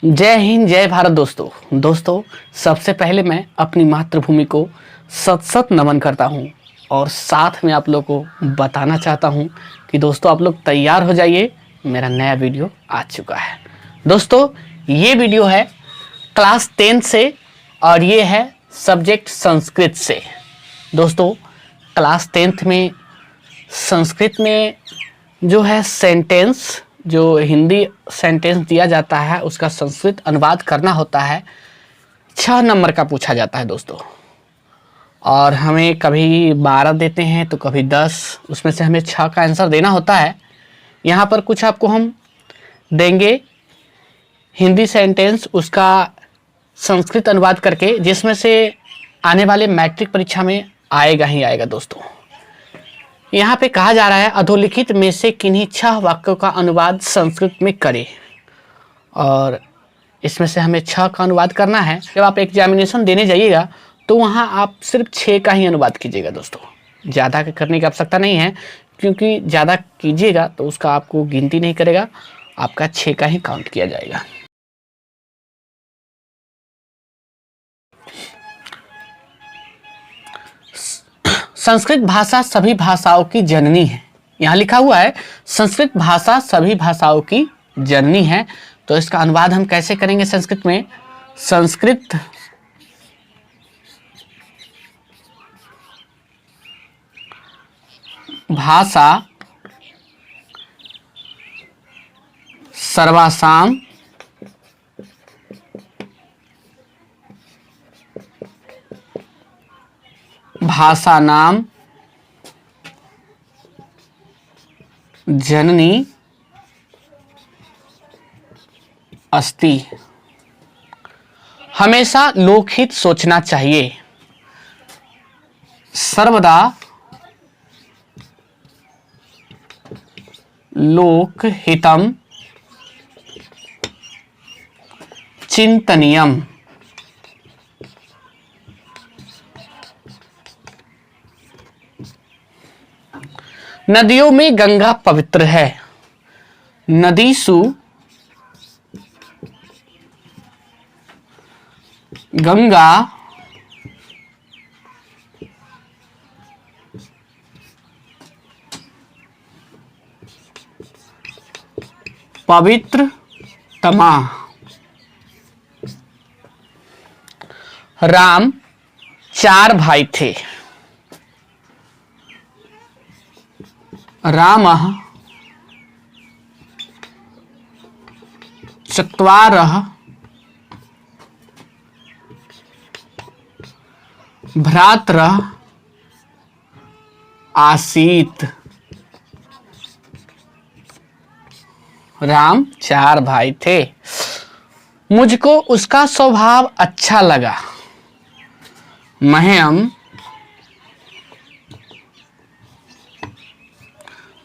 जय हिंद, जय भारत। दोस्तों सबसे पहले मैं अपनी मातृभूमि को सत सत नमन करता हूँ और साथ में आप लोग को बताना चाहता हूँ कि दोस्तों आप लोग तैयार हो जाइए, मेरा नया वीडियो आ चुका है। दोस्तों ये वीडियो है क्लास 10 से और ये है सब्जेक्ट संस्कृत से। दोस्तों क्लास 10th में संस्कृत में जो है सेंटेंस, जो हिंदी सेंटेंस दिया जाता है उसका संस्कृत अनुवाद करना होता है। 6 नंबर का पूछा जाता है दोस्तों, और हमें कभी 12 देते हैं तो कभी 10, उसमें से हमें 6 का आंसर देना होता है। यहाँ पर कुछ आपको हम देंगे हिंदी सेंटेंस, उसका संस्कृत अनुवाद करके, जिसमें से आने वाले मैट्रिक परीक्षा में आएगा ही आएगा। दोस्तों यहाँ पे कहा जा रहा है अधोलिखित में से किन्हीं 6 वाक्यों का अनुवाद संस्कृत में करें, और इसमें से हमें 6 का अनुवाद करना है। जब आप एग्जामिनेशन देने जाइएगा तो वहाँ आप सिर्फ 6 का ही अनुवाद कीजिएगा। दोस्तों ज़्यादा करने की आवश्यकता नहीं है, क्योंकि ज़्यादा कीजिएगा तो उसका आपको गिनती नहीं करेगा, आपका 6 का ही काउंट किया जाएगा। संस्कृत भाषा सभी भाषाओं की जननी है। यहाँ लिखा हुआ है संस्कृत भाषा सभी भाषाओं की जननी है, तो इसका अनुवाद हम कैसे करेंगे संस्कृत में? संस्कृत भाषा सर्वासाम भाषा नाम जननी अस्ति। हमेशा लोकहित सोचना चाहिए, सर्वदा लोकहितम चिंतनीयम। नदियों में गंगा पवित्र है, नदीसु गंगा पवित्र तमा। राम 4 भाई थे, रामः चत्वारः भ्रातरः आसीत्। राम 4 भाई थे, मुझको उसका स्वभाव अच्छा लगा। मह्यम,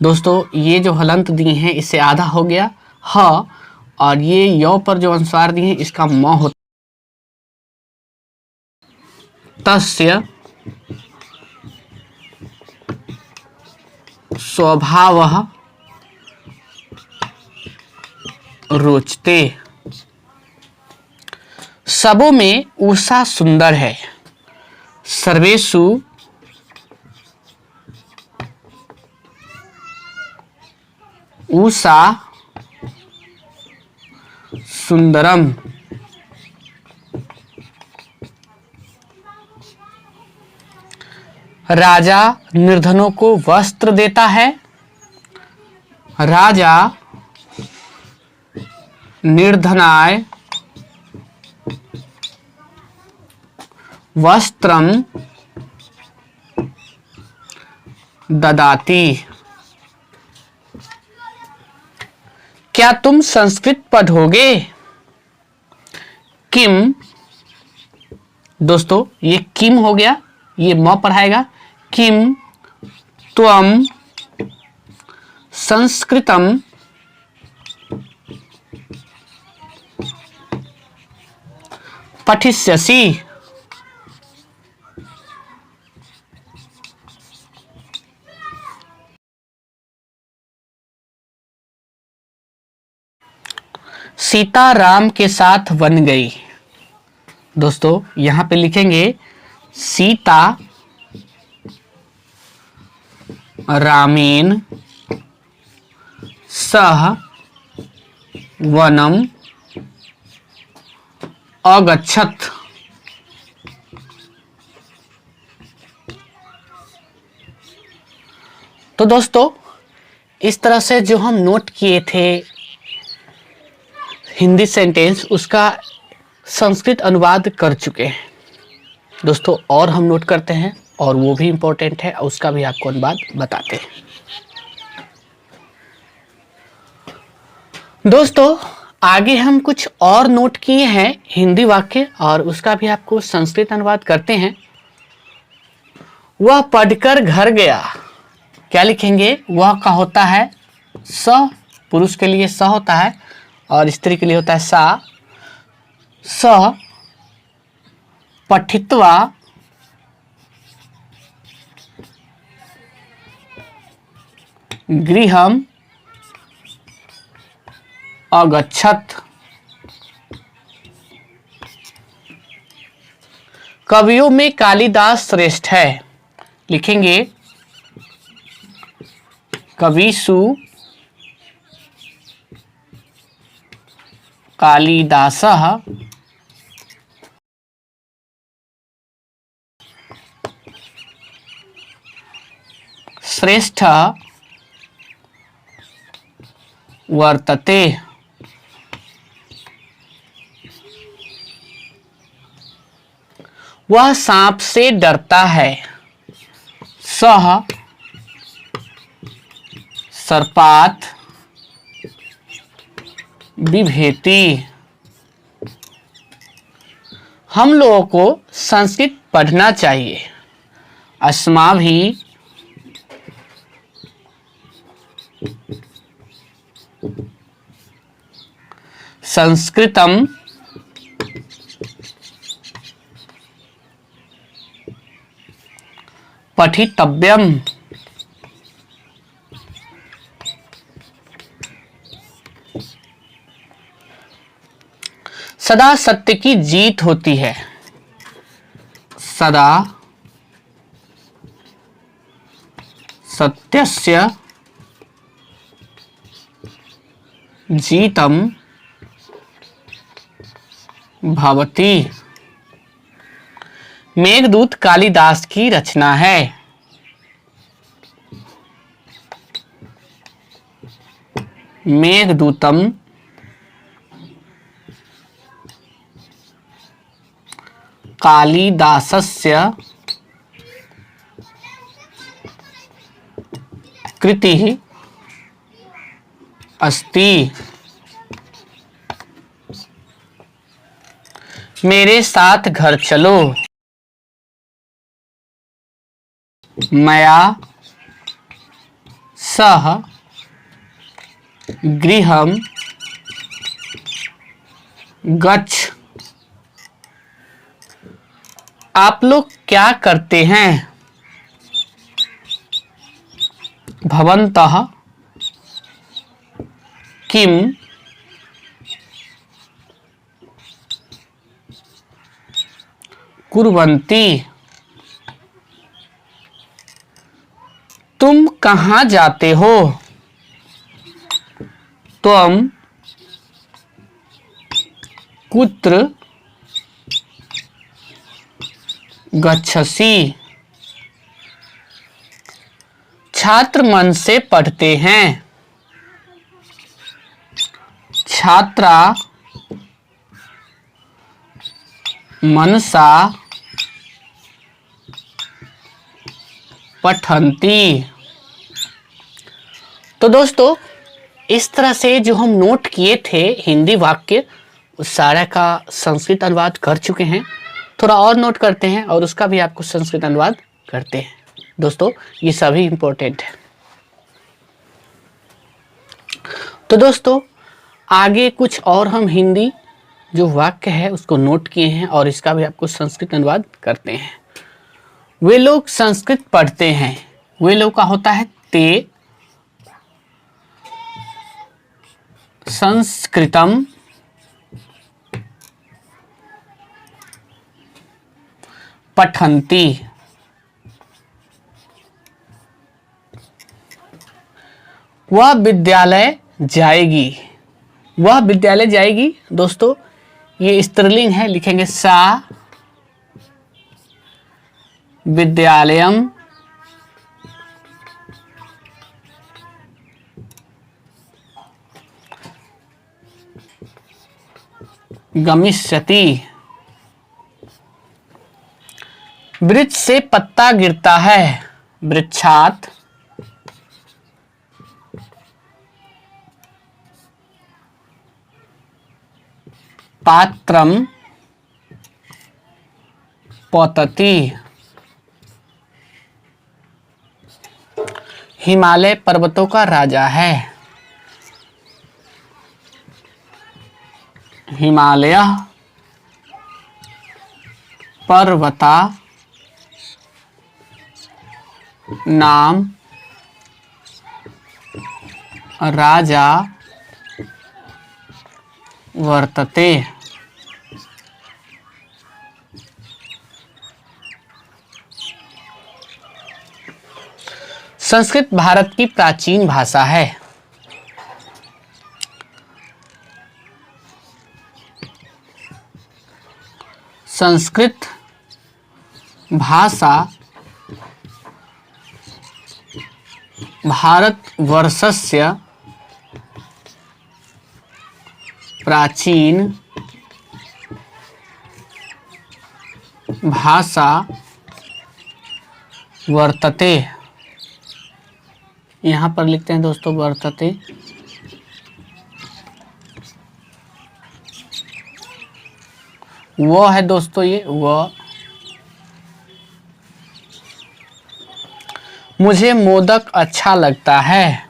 दोस्तों ये जो हलंत दिए हैं इससे आधा हो गया ह, और ये यो पर जो अनुस्वार दिए हैं इसका म होता। तस्य स्वभावः रोचते। सबों में उषा सुंदर है, सर्वेषु उषा सुंदरम। राजा निर्धनों को वस्त्र देता है, राजा निर्धनाय वस्त्रम ददाति। क्या तुम संस्कृत पढ़ोगे? किम, दोस्तों ये किम हो गया, ये म पढ़ाएगा। किम त्वम संस्कृतम पठिष्यसि। सीता राम के साथ वन गई। दोस्तों यहां पे लिखेंगे सीता रामेन सह वनम अगच्छत। तो दोस्तों इस तरह से जो हम नोट किए थे हिंदी सेंटेंस, उसका संस्कृत अनुवाद कर चुके हैं दोस्तों। और हम नोट करते हैं और वो भी इम्पोर्टेंट है, उसका भी आपको अनुवाद बताते हैं। दोस्तों आगे हम कुछ और नोट किए हैं हिंदी वाक्य, और उसका भी आपको संस्कृत अनुवाद करते हैं। वह पढ़कर घर गया। क्या लिखेंगे? वह का होता है स, पुरुष के लिए स होता है और स्त्री के लिए होता है सा। स पठित्वा गृहम अगच्छत। कवियों में कालिदास श्रेष्ठ है। लिखेंगे कविषु कालिदासः श्रेष्ठ वर्तते। वह सांप से डरता है। सह सर्पात बिभेति। हम लोगों को संस्कृत पढ़ना चाहिए। अस्माभिः संस्कृतम पठितव्यम। सदा सत्य की जीत होती है। सदा सत्यस्य जीतम भवति। मेघदूत कालिदास की रचना है। मेघदूतम कालिदासस्य कृतिः अस्ति। मेरे साथ घर चलो। मया सह गृहम गच्छ। आप लोग क्या करते हैं? भवन्तः किम कुर्वन्ति। तुम कहाँ जाते हो? त्वं कुत्र गच्छसि। छात्र मन से पढ़ते हैं। छात्रा मनसा पठन्ति। तो दोस्तों इस तरह से जो हम नोट किए थे हिंदी वाक्य, उस सारा का संस्कृत अनुवाद कर चुके हैं। थोड़ा और नोट करते हैं और उसका भी आपको संस्कृत अनुवाद करते हैं। दोस्तों ये सभी इंपॉर्टेंट है। तो दोस्तों आगे कुछ और हम हिंदी जो वाक्य है उसको नोट किए हैं और इसका भी आपको संस्कृत अनुवाद करते हैं। वे लोग संस्कृत पढ़ते हैं। वे लोग का होता है ते संस्कृतम पठन्ति। वह विद्यालय जाएगी। वह विद्यालय जाएगी दोस्तों, ये स्त्रीलिंग है, लिखेंगे सा विद्यालयम गमिष्यति। वृक्ष से पत्ता गिरता है। वृक्षात् पात्रम पतति। हिमालय पर्वतों का राजा है। हिमालय पर्वता नाम राजा वर्तते। संस्कृत भारत की प्राचीन भाषा है। संस्कृत भाषा भारतवर्षस्य प्राचीन भाषा वर्तते। यहाँ पर लिखते हैं दोस्तों वर्तते। वो है दोस्तों, ये वो। मुझे मोदक अच्छा लगता है।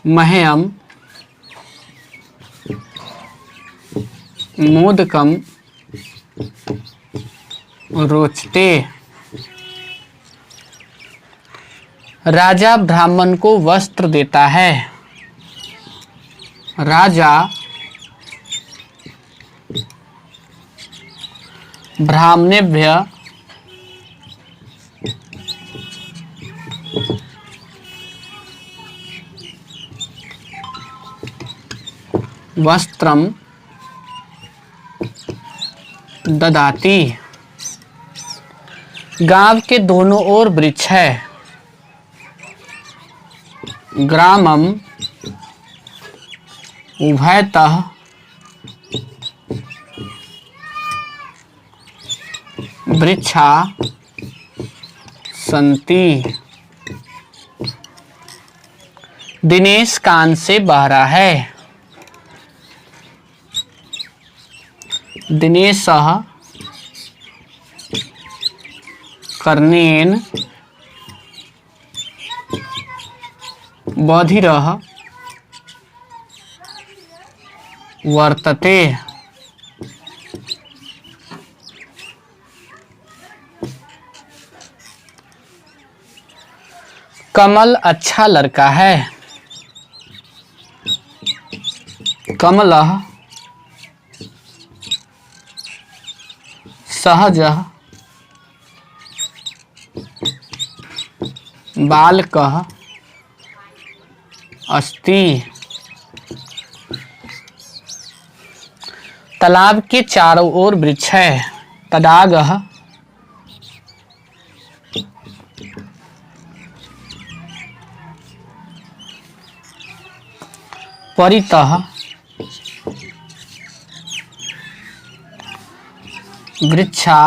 मह्यम मोदकम रोचते। राजा ब्राह्मण को वस्त्र देता है। राजा ब्राह्मणेभ्य वस्त्रम ददाति। गांव के दोनों ओर वृक्ष है। ग्रामम उभयतः वृक्षा सन्ति। दिनेश कान से बहरा है। दिनेशः कर्णेन बधिरः वर्तते। कमल अच्छा लड़का है। कमलः सहजः बालकः अस्ति। तालाब के चारों ओर वृक्ष है। तडागः परितः वृक्षा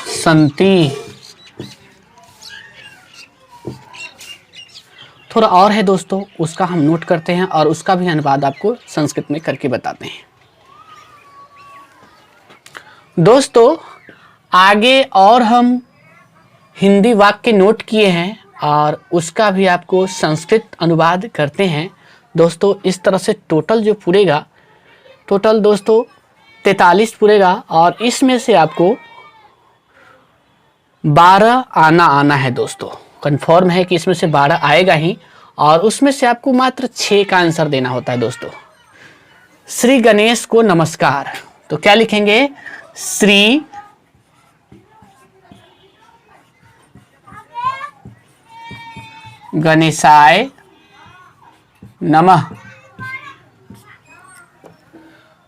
सन्ति। थोड़ा और है दोस्तों, उसका हम नोट करते हैं और उसका भी अनुवाद आपको संस्कृत में करके बताते हैं। दोस्तों आगे और हम हिंदी वाक्य नोट किए हैं और उसका भी आपको संस्कृत अनुवाद करते हैं। दोस्तों इस तरह से टोटल जो पूरेगा, टोटल दोस्तों 43 पूरेगा और इसमें से आपको 12 आना है दोस्तों। कंफर्म है कि इसमें से 12 आएगा ही और उसमें से आपको मात्र 6 का आंसर देना होता है दोस्तों। श्री गणेश को नमस्कार, तो क्या लिखेंगे? श्री गणेशाय नमः।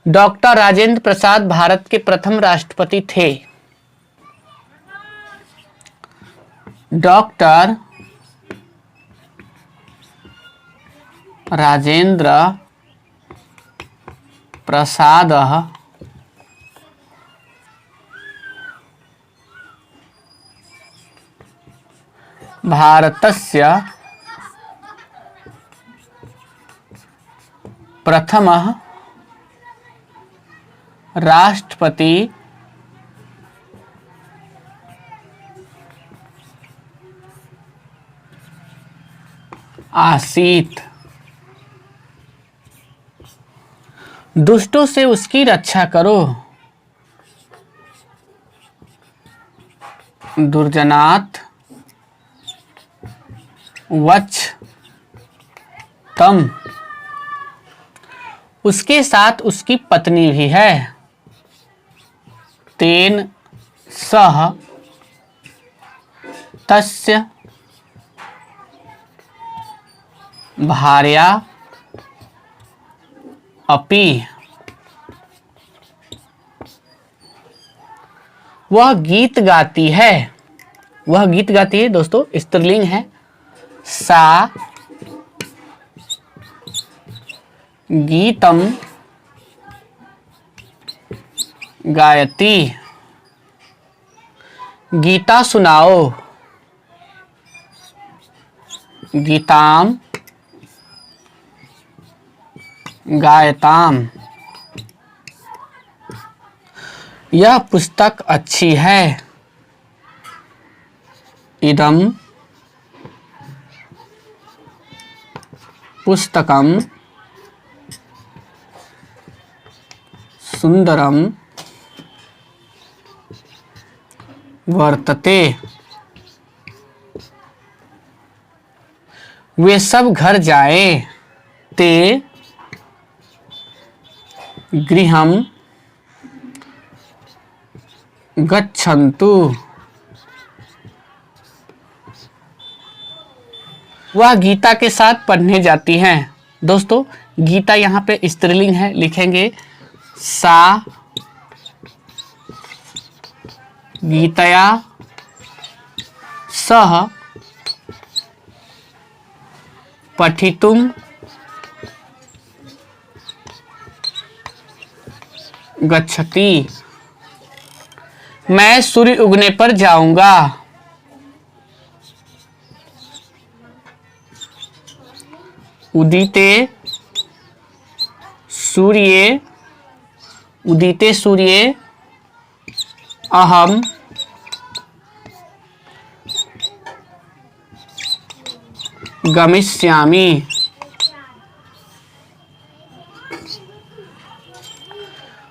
डॉक्टर राजेंद्र प्रसाद भारत के प्रथम राष्ट्रपति थे। डॉक्टर राजेंद्र प्रसाद भारतस्य प्रथमः राष्ट्रपति आसीत। दुष्टों से उसकी रक्षा करो, दुर्जनात् वच तम। उसके साथ उसकी पत्नी भी है। तेन सह तस्य भार्या अपि। वह गीत गाती है। वह गीत गाती है दोस्तों, स्त्रीलिंग है। सा गीतम गायती। गीता सुनाओ, गीताम गायताम। यह पुस्तक अच्छी है। इदम पुस्तकम सुंदरम वर्तते। वे सब घर जाए। ते गृहम गच्छन्तु। वह गीता के साथ पढ़ने जाती हैं। दोस्तों गीता यहाँ पे स्त्रीलिंग है, लिखेंगे सा गीतया सह पठितुम गच्छति। मैं सूर्य उगने पर जाऊंगा। उदिते सूर्ये उदिते सूर्ये अहम गमिष्यामि।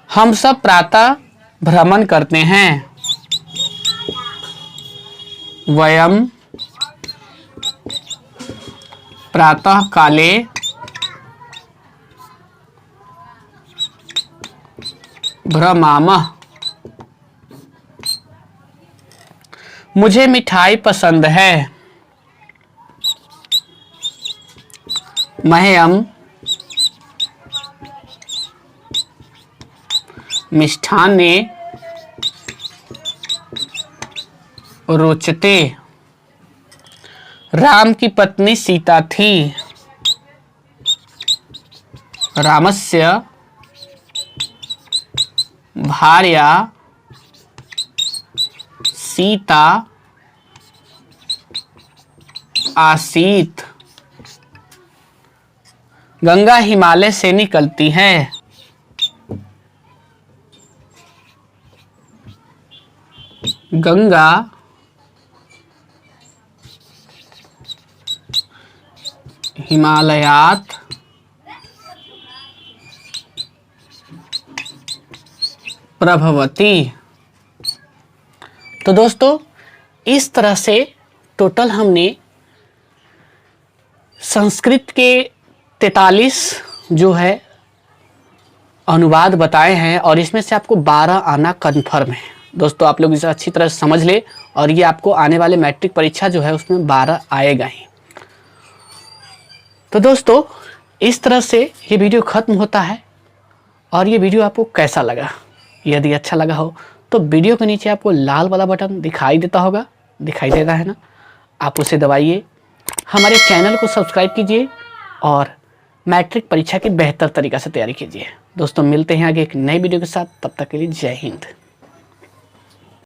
हम सब प्रातः भ्रमण करते हैं। वयम प्रातः काले भ्रमामः। मुझे मिठाई पसंद है। मह्यम मिष्ठान्ने रोचते। राम की पत्नी सीता थी। रामस्य भार्या सीता आसीत। गंगा हिमालय से निकलती है। गंगा हिमालयात प्रभवती। तो दोस्तों इस तरह से टोटल हमने संस्कृत के 43 जो है अनुवाद बताए हैं और इसमें से आपको 12 आना कन्फर्म है। दोस्तों आप लोग इसे अच्छी तरह समझ ले और ये आपको आने वाले मैट्रिक परीक्षा जो है उसमें 12 आएगा ही। तो दोस्तों इस तरह से ये वीडियो खत्म होता है। और ये वीडियो आपको कैसा लगा? यदि अच्छा लगा हो तो वीडियो के नीचे आपको लाल वाला बटन दिखाई देता होगा, दिखाई देता है ना, आप उसे दबाइए। हमारे चैनल को सब्सक्राइब कीजिए और मैट्रिक परीक्षा की बेहतर तरीक़ा से तैयारी कीजिए। दोस्तों मिलते हैं आगे एक नई वीडियो के साथ, तब तक के लिए जय हिंद।